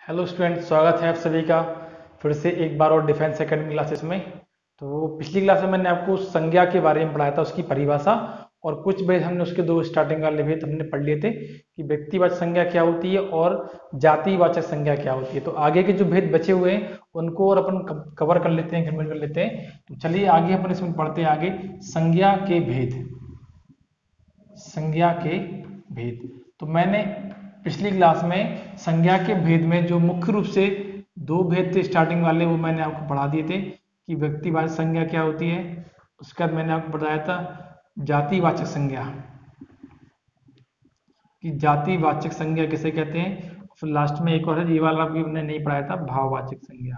Hello student, स्वागत है आप सभी का फिर से एक बार और डिफेंस एकेडमी क्लासेस में। तो पिछली क्लास में मैंने आपको संज्ञा के बारे में पढ़ाया था, उसकी परिभाषा और कुछ भेद हमने उसके दो स्टार्टिंग वाले भेद हमने पढ़ लिए थे कि व्यक्तिवाचक संज्ञा क्या होती है और जातिवाचक संज्ञा क्या होती है। तो आगे के जो भेद बचे हुए हैं उनको और अपन कवर कर लेते हैं, कंप्लीट कर लेते हैं। तो चलिए आगे अपन इसमें पढ़ते हैं आगे संज्ञा के भेद। संज्ञा के भेद तो मैंने पिछली क्लास में संज्ञा के भेद में जो मुख्य रूप से दो भेद थे स्टार्टिंग वाले, वो मैंने आपको पढ़ा दिए थे कि व्यक्तिवाचक संज्ञा क्या होती है। उसके बाद मैंने आपको बताया था जातिवाचक संज्ञा, कि जातिवाचक संज्ञा किसे कहते हैं। फिर लास्ट में एक और है, ये वाला भी हमने नहीं पढ़ाया था, भाववाचक संज्ञा।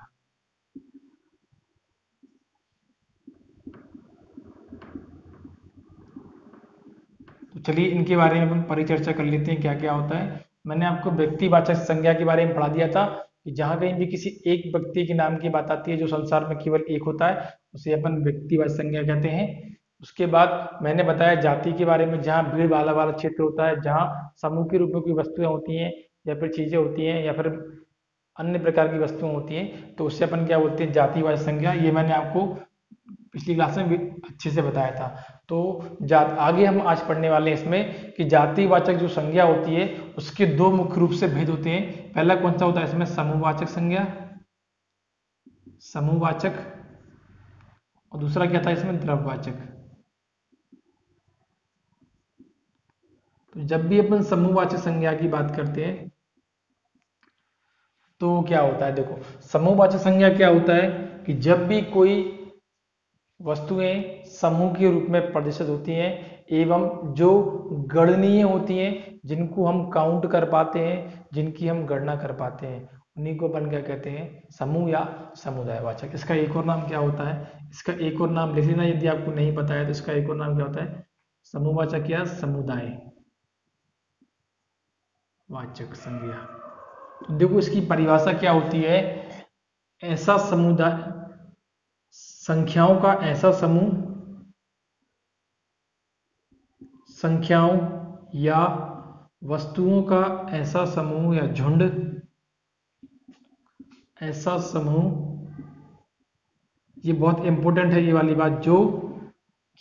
तो चलिए इनके बारे में अपन परिचर्चा कर लेते हैं क्या क्या होता है। मैंने आपको व्यक्तिवाचक संज्ञा के बारे में पढ़ा दिया था कि जहां कहीं भी किसी एक व्यक्ति के नाम की बात आती है जो संसार में केवल एक होता है, उसे अपन व्यक्तिवाचक संज्ञा कहते हैं। उसके बाद मैंने बताया जाति के बारे में, जहाँ भीड़ भाला वाला क्षेत्र होता है, जहाँ समूह के रूप में कोई वस्तुएं होती हैं या फिर चीजें होती हैं या फिर अन्य प्रकार की वस्तुएं होती हैं, तो उससे अपन क्या बोलते हैं, जातिवाचक संज्ञा। ये मैंने आपको पिछली क्लास में भी अच्छे से बताया था। तो आगे हम आज पढ़ने वाले हैं इसमें कि जातिवाचक जो संज्ञा होती है उसके दो मुख्य रूप से भेद होते हैं। पहला कौन सा होता है इसमें, समूहवाचक संज्ञा, समूहवाचक। और दूसरा क्या था इसमें, द्रव्यवाचक। तो जब भी अपन समूहवाचक संज्ञा की बात करते हैं तो क्या होता है, देखो समूहवाचक संज्ञा क्या होता है कि जब भी कोई वस्तुएं समूह के रूप में प्रदर्शित होती हैं एवं जो गणनीय होती हैं, जिनको हम काउंट कर पाते हैं, जिनकी हम गणना कर पाते हैं, उन्हीं को अपन क्या कहते हैं, समूह या समुदायवाचक। इसका एक और नाम क्या होता है, इसका एक और नाम लिख लेना यदि आपको नहीं पता है, तो इसका एक और नाम क्या होता है, समूहवाचक या समुदाय वाचक संज्ञा। तो देखो इसकी परिभाषा क्या होती है, ऐसा समुदाय, संख्याओं का ऐसा समूह, संख्याओं या वस्तुओं का ऐसा समूह या झुंड, ऐसा समूह, ये बहुत इंपॉर्टेंट है ये वाली बात, जो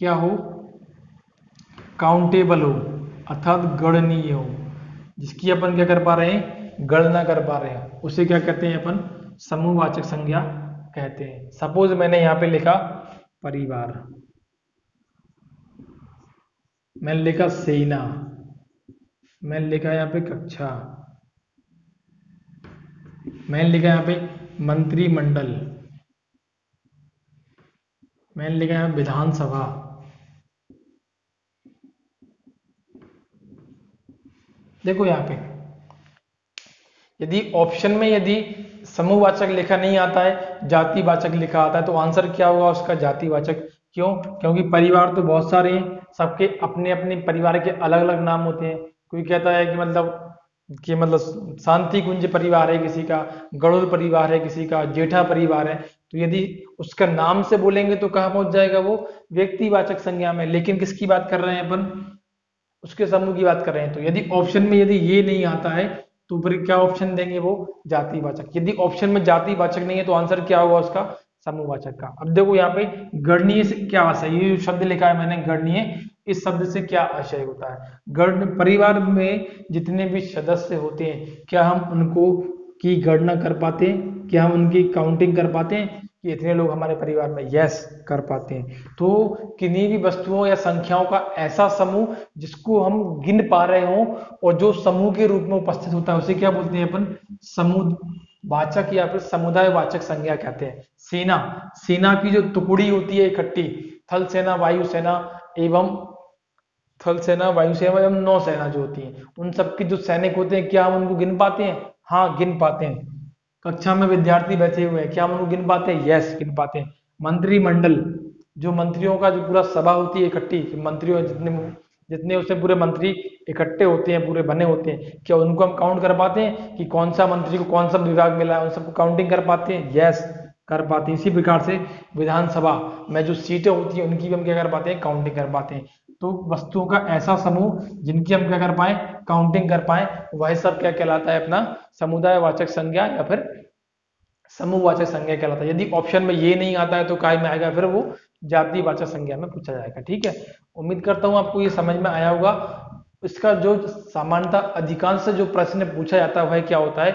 क्या हो, काउंटेबल हो अर्थात गणनीय हो, जिसकी अपन क्या कर पा रहे हैं, गणना कर पा रहे हैं, उसे क्या कहते हैं अपन, समूहवाचक संज्ञा कहते हैं। सपोज मैंने यहां पे लिखा परिवार, मैंने लिखा सेना, मैंने लिखा यहाँ पे कक्षा, मैंने लिखा यहाँ पे मंत्रिमंडल, मैंने लिखा यहाँ विधानसभा। देखो यहाँ पे यदि ऑप्शन में यदि समूहवाचक लिखा नहीं आता है, जातिवाचक लिखा आता है, तो आंसर क्या होगा उसका, जातिवाचक। क्यों? क्योंकि परिवार तो बहुत सारे हैं, सबके अपने अपने परिवार के अलग अलग नाम होते हैं। कोई कहता है कि मतलब शांति कुंज परिवार है किसी का, गरुड़ परिवार है किसी का, जेठा परिवार है। तो यदि उसका नाम से बोलेंगे तो कहाँ पहुंच जाएगा वो, व्यक्तिवाचक संज्ञा में। लेकिन किसकी बात कर रहे हैं अपन, उसके समूह की बात कर रहे हैं। तो यदि ऑप्शन में यदि ये नहीं आता है तो फिर क्या ऑप्शन देंगे, वो जातिवाचक। यदि ऑप्शन में जातिवाचक नहीं है तो आंसर क्या होगा उसका, समूहवाचक का। अब देखो यहाँ पे गणनीय से क्या आशय, ये जो शब्द लिखा है मैंने गणनीय, इस शब्द से क्या आशय होता है, गण परिवार में जितने भी सदस्य होते हैं क्या हम उनको की गणना कर पाते हैं, क्या हम उनकी काउंटिंग कर पाते हैं कि इतने लोग हमारे परिवार में, यस कर पाते हैं। तो किन्हीं भी वस्तुओं या संख्याओं का ऐसा समूह जिसको हम गिन पा रहे हो और जो समूह के रूप में उपस्थित होता है, उसे क्या बोलते हैं अपन, समूह वाचक या फिर समुदाय वाचक संज्ञा कहते हैं। सेना, सेना की जो टुकड़ी होती है इकट्ठी, थल सेना, वायुसेना एवं थल सेना, वायुसेना एवं नौसेना जो होती है, उन सबके जो सैनिक होते हैं क्या हम उनको गिन पाते हैं, हाँ गिन पाते हैं। कक्षा में विद्यार्थी बैठे हुए हैं, क्या हम उनको गिन पाते हैं, यस गिन पाते हैं। मंत्रिमंडल, जो मंत्रियों का जो पूरा सभा होती है इकट्ठी, मंत्रियों जितने जितने उससे पूरे मंत्री इकट्ठे होते हैं, पूरे बने होते हैं, क्या उनको हम काउंट कर पाते हैं कि कौन सा मंत्री को कौन सा विभाग मिला है, उन सबको काउंटिंग कर पाते हैं, यस कर पाते हैं। इसी प्रकार से विधानसभा में जो सीटें होती हैं उनकी भी हम क्या कर पाते हैं, काउंटिंग कर पाते हैं। तो वस्तुओं का ऐसा समूह जिनकी हम क्या कर पाए, काउंटिंग कर पाए, वह सब क्या कहलाता है, अपना समुदायवाचक संज्ञा या फिर समूहवाचक संज्ञा कहलाता है। यदि ऑप्शन में ये नहीं आता है तो काय में आएगा, फिर वो जातिवाचक संज्ञा में पूछा जाएगा। ठीक है, उम्मीद करता हूं आपको ये समझ में आया होगा। इसका जो सामान्यतः अधिकांश जो प्रश्न पूछा जाता है वह क्या होता है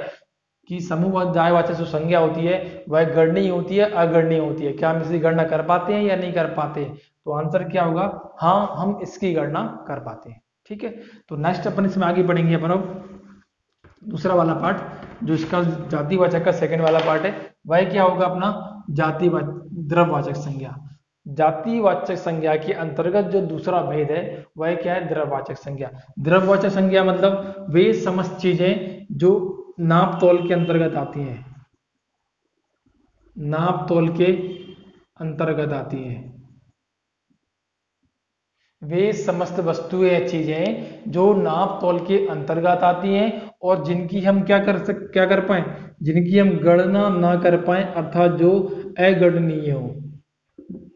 कि समूहवाचक जो संज्ञा होती है वह गणनीय होती है अगणनीय होती है, क्या हम इसकी गणना कर पाते हैं या नहीं कर पाते। तो आंसर क्या होगा, हाँ हम इसकी गणना कर पाते हैं। ठीक है, तो नेक्स्ट अपन इसमें आगे बढ़ेंगे अपन अब दूसरा वाला पार्ट जो इसका जातिवाचक का सेकंड वाला पार्ट है वह क्या होगा अपना द्रववाचक संज्ञा। जातिवाचक संज्ञा के अंतर्गत जो दूसरा भेद है वह क्या है, द्रववाचक संज्ञा। द्रववाचक संज्ञा मतलब वे समस्त चीजें जो नाप तोल के अंतर्गत आती हैं, नाप तोल के अंतर्गत आती हैं। वे समस्त वस्तुएं या चीजें जो नाप तोल के अंतर्गत आती हैं और जिनकी हम क्या कर पाए, जिनकी हम गणना ना कर पाए, अर्थात जो अगणनीय हो,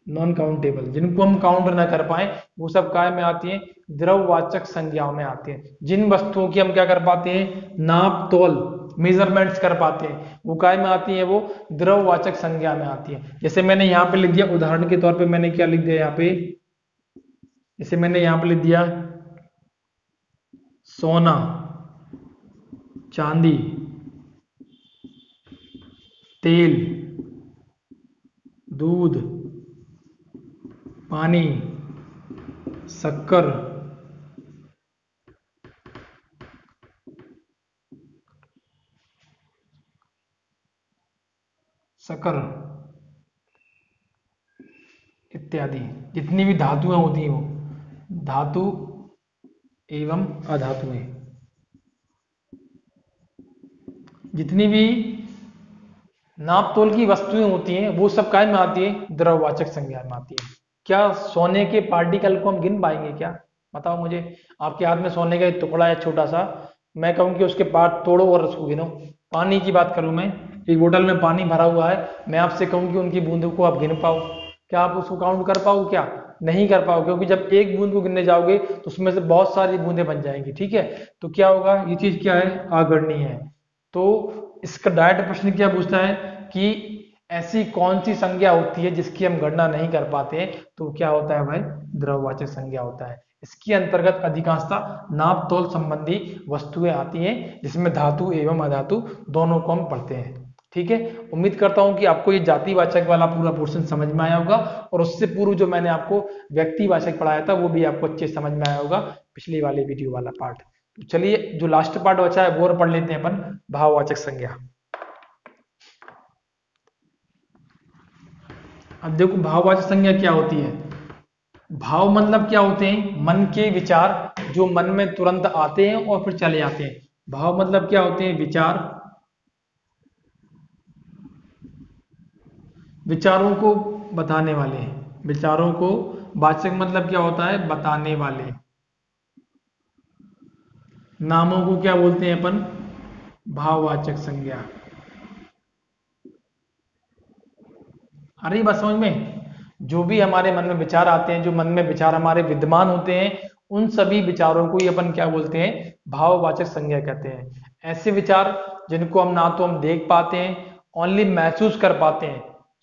नॉन काउंटेबल, जिनको हम काउंट ना कर पाए, वो सब काय में आती हैं, द्रववाचक संज्ञाओं में आती हैं। जिन वस्तुओं की हम क्या कर पाते हैं, नाप तोल मेजरमेंट्स कर पाते हैं, वो काय में आती है, वो द्रववाचक संज्ञा में आती है। जैसे मैंने यहाँ पे लिख दिया, उदाहरण के तौर पे मैंने क्या लिख दिया यहाँ पे, जैसे मैंने यहाँ पे लिख दिया सोना, चांदी, तेल, दूध, पानी, शक्कर, इत्यादि। जितनी भी धातुएं होती हैं, वो धातु एवं अधातुएं, जितनी भी नाप तोल की वस्तुएं होती हैं वो सब काय में आती है, द्रववाचक संज्ञा में आती है। क्या सोने के पार्टिकल को हम गिन पाएंगे क्या, बताओ मुझे। आपके हाथ में सोने का एक टुकड़ा है छोटा सा, मैं कहूँ कि उसके पार्ट तोड़ो और उसको गिनो। पानी की बात करूं मैं, एक बोतल में पानी भरा हुआ है, मैं आपसे कहूँ कि उनकी बूंदों को आप गिन पाओ, क्या आप उसको काउंट कर पाओ, क्या नहीं कर पाओ, क्योंकि जब एक बूंद को गिनने जाओगे तो उसमें से बहुत सारी बूंदें बन जाएंगी। ठीक है, तो क्या होगा, ये चीज क्या है, अगणनीय है। तो इसका डायरेक्ट प्रश्न क्या पूछता है कि ऐसी कौन सी संज्ञा होती है जिसकी हम गणना नहीं कर पाते, तो क्या होता है भाई, द्रववाचक संज्ञा होता है। इसके अंतर्गत अधिकांशतः नाप तोल संबंधी वस्तुएं आती हैं जिसमें धातु एवं अधातु दोनों को हम पढ़ते हैं। ठीक है, उम्मीद करता हूं कि आपको ये जातिवाचक वाला पूरा पोर्शन समझ में आया होगा, और उससे पूर्व जो मैंने आपको व्यक्तिवाचक पढ़ाया था वो भी आपको अच्छे समझ में आया होगा, पिछली वाले वीडियो वाला पार्ट। तो चलिए जो लास्ट पार्ट बचा है वो और पढ़ लेते हैं अपन, भाववाचक संज्ञा। अब देखो भाववाचक संज्ञा क्या होती है। भाव मतलब क्या होते हैं, मन के विचार जो मन में तुरंत आते हैं और फिर चले जाते हैं। भाव मतलब क्या होते हैं, विचार, विचारों को बताने वाले, विचारों को, वाचक मतलब क्या होता है, बताने वाले। नामों को क्या बोलते हैं अपन, भाववाचक संज्ञा। अरे बस समझ में, जो भी हमारे मन में विचार आते हैं, जो मन में विचार हमारे विद्यमान होते हैं, उन सभी विचारों को ही अपन क्या बोलते हैं, भाववाचक संज्ञा कहते हैं। ऐसे विचार जिनको हम ना तो हम देख पाते हैं, ओनली महसूस कर पाते हैं,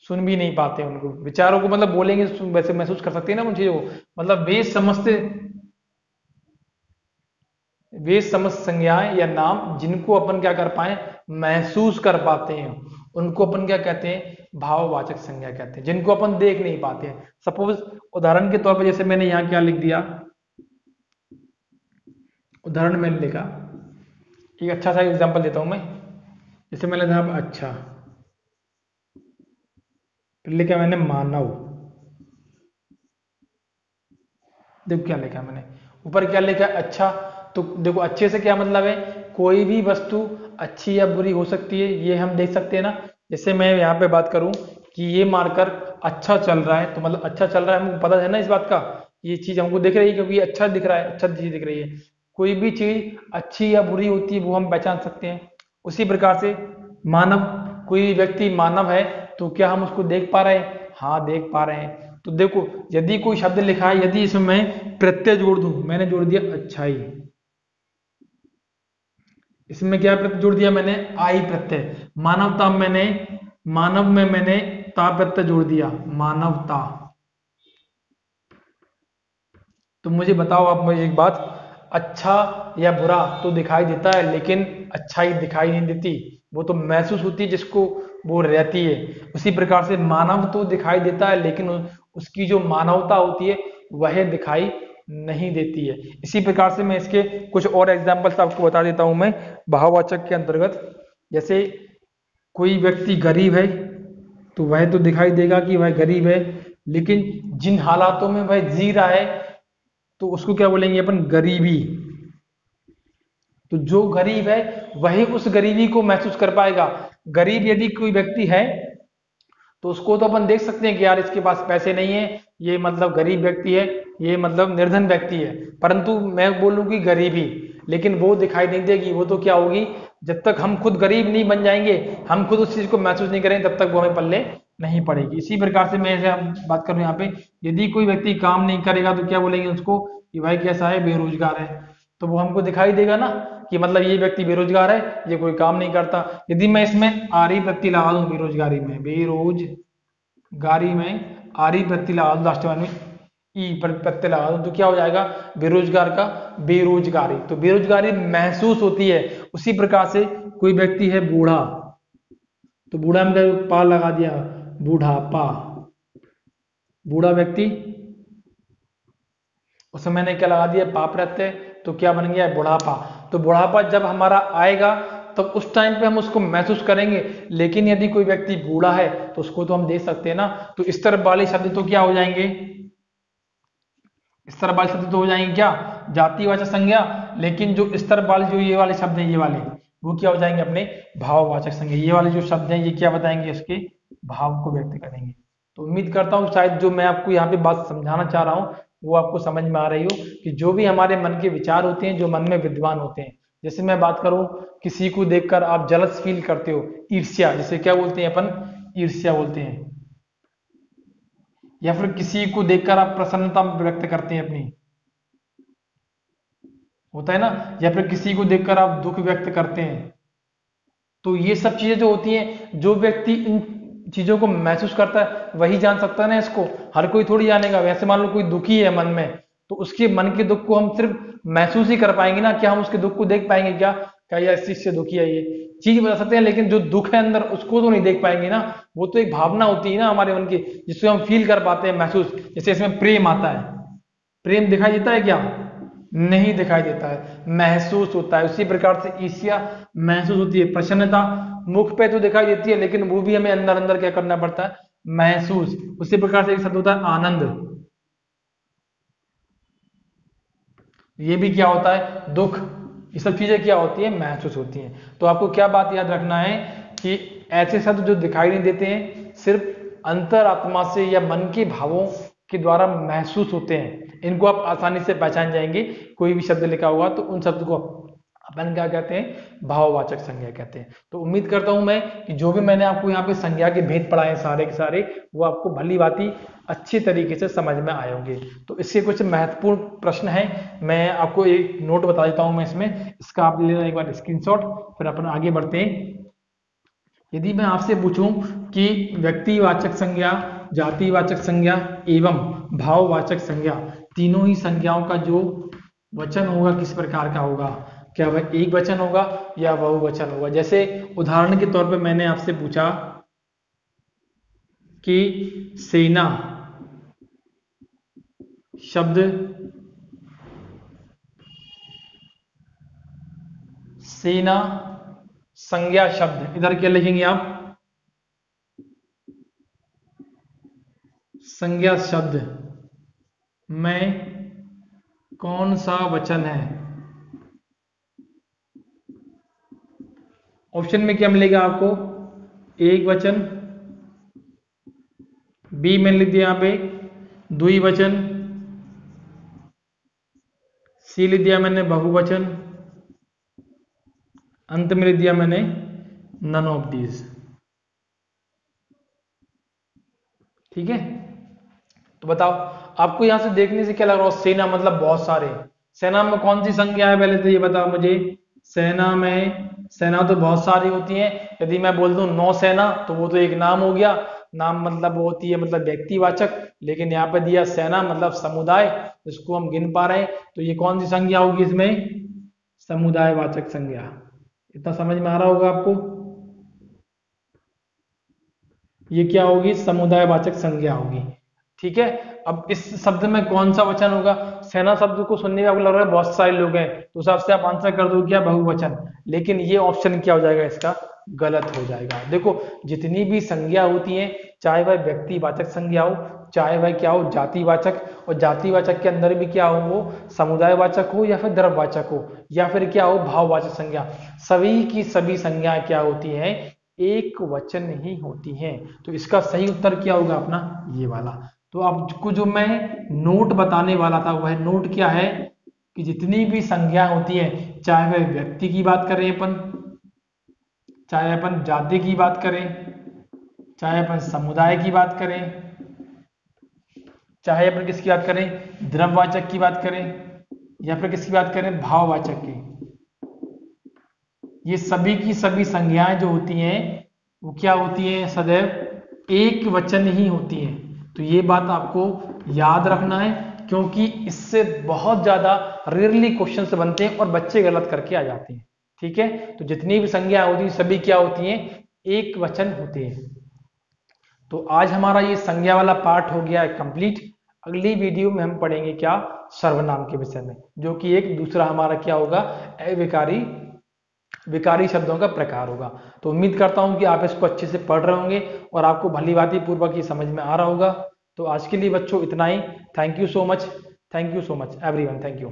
सुन भी नहीं पाते उनको। विचारों को मतलब बोलेंगे वैसे महसूस कर सकते हैं ना उन चीजों को, मतलब वे समस्त संज्ञाएं या नाम जिनको अपन क्या कर पाए, महसूस कर पाते हैं, उनको अपन क्या कहते हैं, भाववाचक संज्ञा कहते हैं, जिनको अपन देख नहीं पाते हैं। सपोज उदाहरण के तौर पर जैसे मैंने यहां क्या लिख दिया, उदाहरण मैंने लिखा, एक अच्छा सा एग्जांपल देता हूं मैं, जैसे मैंने लिखा अच्छा, फिर लिखा मैंने मानव। देखो क्या लिखा मैंने, ऊपर क्या लिखा अच्छा, तो देखो अच्छे से क्या मतलब है, कोई भी वस्तु अच्छी या बुरी हो सकती है, ये हम देख सकते हैं ना। जैसे मैं यहाँ पे बात करूं कि ये मार्कर अच्छा चल रहा है, तो मतलब अच्छा चल रहा है, हमको पता है ना इस बात का, ये चीज हमको दिख रही है क्योंकि ये अच्छा दिख रहा है, अच्छा चीज दिख रही है। कोई भी चीज अच्छी या बुरी होती है वो हम पहचान सकते हैं। उसी प्रकार से मानव, कोई व्यक्ति मानव है तो क्या हम उसको देख पा रहे हैं, हाँ देख पा रहे हैं। तो देखो यदि कोई शब्द लिखा है, यदि इसमें मैं प्रत्यय जोड़ दूं, मैंने जोड़ दिया अच्छाई, इसमें क्या प्रत्यय जोड़ दिया मैंने, आई प्रत्यय। मानवता मैंने, मानव में मैंने ता प्रत्यय जोड़ दिया, मानवता। तो मुझे बताओ आप मुझे एक बात, अच्छा या बुरा तो दिखाई देता है लेकिन अच्छाई दिखाई नहीं देती, वो तो महसूस होती है जिसको वो रहती है। उसी प्रकार से मानव तो दिखाई देता है लेकिन उसकी जो मानवता होती है वह दिखाई नहीं देती है। इसी प्रकार से मैं इसके कुछ और एग्जाम्पल्स आपको बता देता हूं मैं भाववाचक के अंतर्गत। जैसे कोई व्यक्ति गरीब है तो वह तो दिखाई देगा कि वह गरीब है, लेकिन जिन हालातों में वह जी रहा है तो उसको क्या बोलेंगे अपन, गरीबी। तो जो गरीब है वही उस गरीबी को महसूस कर पाएगा। गरीब यदि कोई व्यक्ति है तो उसको तो अपन देख सकते हैं कि यार इसके पास पैसे नहीं है, ये मतलब गरीब व्यक्ति है, ये मतलब निर्धन व्यक्ति है, परंतु मैं बोलूं कि गरीबी, लेकिन वो दिखाई नहीं देगी। वो तो क्या होगी, जब तक हम खुद गरीब नहीं बन जाएंगे, हम खुद उस चीज को महसूस नहीं करेंगे, तब तक वो हमें पल्ले नहीं पड़ेगी। इसी प्रकार से मैं ऐसे बात करूं यहाँ पे, यदि कोई व्यक्ति काम नहीं करेगा तो क्या बोलेंगे उसको कि भाई कैसा है, बेरोजगार है। तो वो हमको दिखाई देगा ना कि मतलब ये व्यक्ति बेरोजगार है, ये कोई काम नहीं करता। यदि मैं इसमें आरी प्रत्यय लगा दूं बेरोजगारी में, बेरोजगारी में आरी प्रत्यय लगा दूं, लास्ट में ई प्रत्यय लगा दूं, तो क्या हो जाएगा, बेरोजगार का बेरोजगारी। तो बेरोजगारी महसूस होती है। उसी प्रकार से कोई व्यक्ति है बूढ़ा, तो बूढ़ा में पा लगा दिया, बूढ़ापा, बूढ़ा व्यक्ति, उसमें मैंने क्या लगा दिया, पा प्रत्यय, तो क्या बन गया, बुढ़ापा। तो बुढ़ापा जब हमारा आएगा तब उस टाइम पे हम उसको महसूस करेंगे, लेकिन यदि कोई व्यक्ति बूढ़ा है तो उसको तो हम देख सकते हैं ना। तो इस तरह वाले शब्द तो क्या हो जाएंगे, इस तरह वाले शब्द तो हो जाएंगे क्या, जातिवाचक संज्ञा। लेकिन जो इस तरह वाले, जो ये वाले शब्द हैं, ये वाले, वो क्या हो जाएंगे, अपने भाववाचक संज्ञा। ये वाले जो शब्द हैं ये क्या बताएंगे, उसके भाव को व्यक्त करेंगे। तो उम्मीद करता हूँ शायद जो मैं आपको यहाँ पे बात समझाना चाह रहा हूँ वो आपको समझ में आ रही हो, कि जो भी हमारे मन के विचार होते हैं, जो मन में विद्यमान होते हैं, जैसे मैं बात करूं, किसी को देखकर आप जलस फील करते हो, ईर्ष्या, जिसे क्या बोलते हैं अपन, ईर्ष्या बोलते हैं। या फिर किसी को देखकर आप प्रसन्नता व्यक्त करते हैं अपनी, होता है ना। या फिर किसी को देखकर आप दुख व्यक्त करते हैं। तो ये सब चीजें जो होती हैं, जो व्यक्ति इन चीजों को महसूस करता है वही जान सकता है ना इसको, हर कोई थोड़ी जानेगा। वैसे मान लो कोई दुखी है मन में, तो उसके मन के दुख को हम सिर्फ महसूस ही कर पाएंगे ना, क्या हम उसके दुख को देख पाएंगे, क्या ये इस चीज से दुखी है, ये चीज बता सकते हैं, लेकिन जो दुख है अंदर उसको तो नहीं देख पाएंगे ना। वो तो एक भावना होती है ना हमारे मन की, जिसको हम फील कर पाते हैं, महसूस। जैसे इसमें प्रेम आता है, प्रेम दिखाई देता है क्या, नहीं दिखाई देता है, महसूस होता है। उसी प्रकार से ईर्ष्या महसूस होती है। प्रसन्नता मुख पे तो दिखाई देती है, लेकिन वो भी हमें अंदर अंदर क्या करना पड़ता है, महसूस। उसी प्रकार से एक शब्द होता है आनंद, ये भी क्या होता है, दुख। ये सब चीजें क्या होती है, महसूस होती हैं। तो आपको क्या बात याद रखना है कि ऐसे शब्द जो दिखाई नहीं देते हैं, सिर्फ अंतरात्मा से या मन के भावों के द्वारा महसूस होते हैं, इनको आप आसानी से पहचान जाएंगे। कोई भी शब्द लिखा होगा तो उन शब्द को अपन क्या कहते हैं, भाववाचक संज्ञा कहते हैं। तो उम्मीद करता हूं मैं कि जो भी मैंने आपको यहाँ पे संज्ञा के भेद पढ़ाए सारे के सारे, वो आपको भली भांति अच्छी तरीके से समझ में आए होंगे। तो इसके कुछ महत्वपूर्ण प्रश्न हैं, मैं आपको एक नोट बता देता हूं मैं इसमें, इसका आप ले लेना एक बार स्क्रीनशॉट, फिर अपन आगे बढ़ते हैं। यदि मैं आपसे पूछूं कि व्यक्तिवाचक संज्ञा, जातिवाचक संज्ञा एवं भाववाचक संज्ञा, तीनों ही संज्ञाओं का जो वचन होगा किस प्रकार का होगा, क्या वह एक वचन होगा या बहुवचन होगा। जैसे उदाहरण के तौर पे मैंने आपसे पूछा कि सेना शब्द, सेना संज्ञा शब्द, इधर क्या लिखेंगे आप, संज्ञा शब्द में कौन सा वचन है। ऑप्शन में क्या मिलेगा आपको, एक वचन, बी में लिख दिया यहाँ पे द्विवचन, सी लिख दिया मैंने बहुवचन, अंत में लिख दिया मैंने नन ऑफ दीज। ठीक है, तो बताओ आपको यहां से देखने से क्या लग रहा है, सेना मतलब बहुत सारे, सेना में कौन सी संज्ञा है पहले तो ये बताओ मुझे, सेना में, सेना तो बहुत सारी होती है। यदि मैं बोल दूं नौसेना तो वो तो एक नाम हो गया, नाम मतलब वो होती है मतलब व्यक्तिवाचक, लेकिन यहाँ पे दिया सेना मतलब समुदाय, जिसको हम गिन पा रहे हैं। तो ये कौन सी संज्ञा होगी इसमें? समुदायवाचक संज्ञा। इतना समझ में आ रहा होगा आपको? ये क्या होगी? समुदायवाचक संज्ञा होगी। ठीक है। अब इस शब्द में कौन सा वचन होगा? सेना शब्द को सुनने में आपको लग रहा है बहुत सारे लोग हैं, तो उस हिसाब से आप आंसर कर दो क्या? बहुवचन। लेकिन ये ऑप्शन क्या हो जाएगा इसका? गलत हो जाएगा। देखो, जितनी भी संज्ञा होती है, चाहे वह व्यक्तिवाचक संज्ञा हो, चाहे वह क्या हो जातिवाचक, और जातिवाचक के अंदर भी क्या हो, वो समुदायवाचक हो या फिर द्रव्यवाचक हो या फिर क्या हो, भाववाचक संज्ञा, सभी की सभी संज्ञाएं क्या होती हैं? एक वचन ही होती हैं। तो इसका सही उत्तर क्या होगा अपना? ये वाला। तो आपको जो मैं नोट बताने वाला था वह नोट क्या है कि जितनी भी संज्ञा होती है, चाहे वह व्यक्ति की बात करें अपन, चाहे अपन जाति की बात करें, चाहे अपन समुदाय की बात करें, चाहे अपन किसकी बात करें, द्रव्यवाचक की बात करें, या फिर किसकी बात करें, भाववाचक की, ये सभी की सभी संज्ञाएं जो होती हैं वो क्या होती हैं? सदैव एक वचन ही होती हैं। तो ये बात आपको याद रखना है, क्योंकि इससे बहुत ज्यादा रेयरली क्वेश्चन बनते हैं और बच्चे गलत करके आ जाते हैं। ठीक है। तो जितनी भी संज्ञा होती है सभी क्या होती हैं? एक वचन होते हैं। तो आज हमारा ये संज्ञा वाला पार्ट हो गया है कंप्लीट। अगली वीडियो में हम पढ़ेंगे क्या? सर्वनाम के विषय में, जो कि एक दूसरा हमारा क्या होगा? अविकारी विकारी शब्दों का प्रकार होगा। तो उम्मीद करता हूं कि आप इसको अच्छे से पढ़ रहे होंगे और आपको भली भांति पूर्वक ये समझ में आ रहा होगा। तो आज के लिए बच्चों इतना ही। Thank you so much, thank you so much everyone, thank you.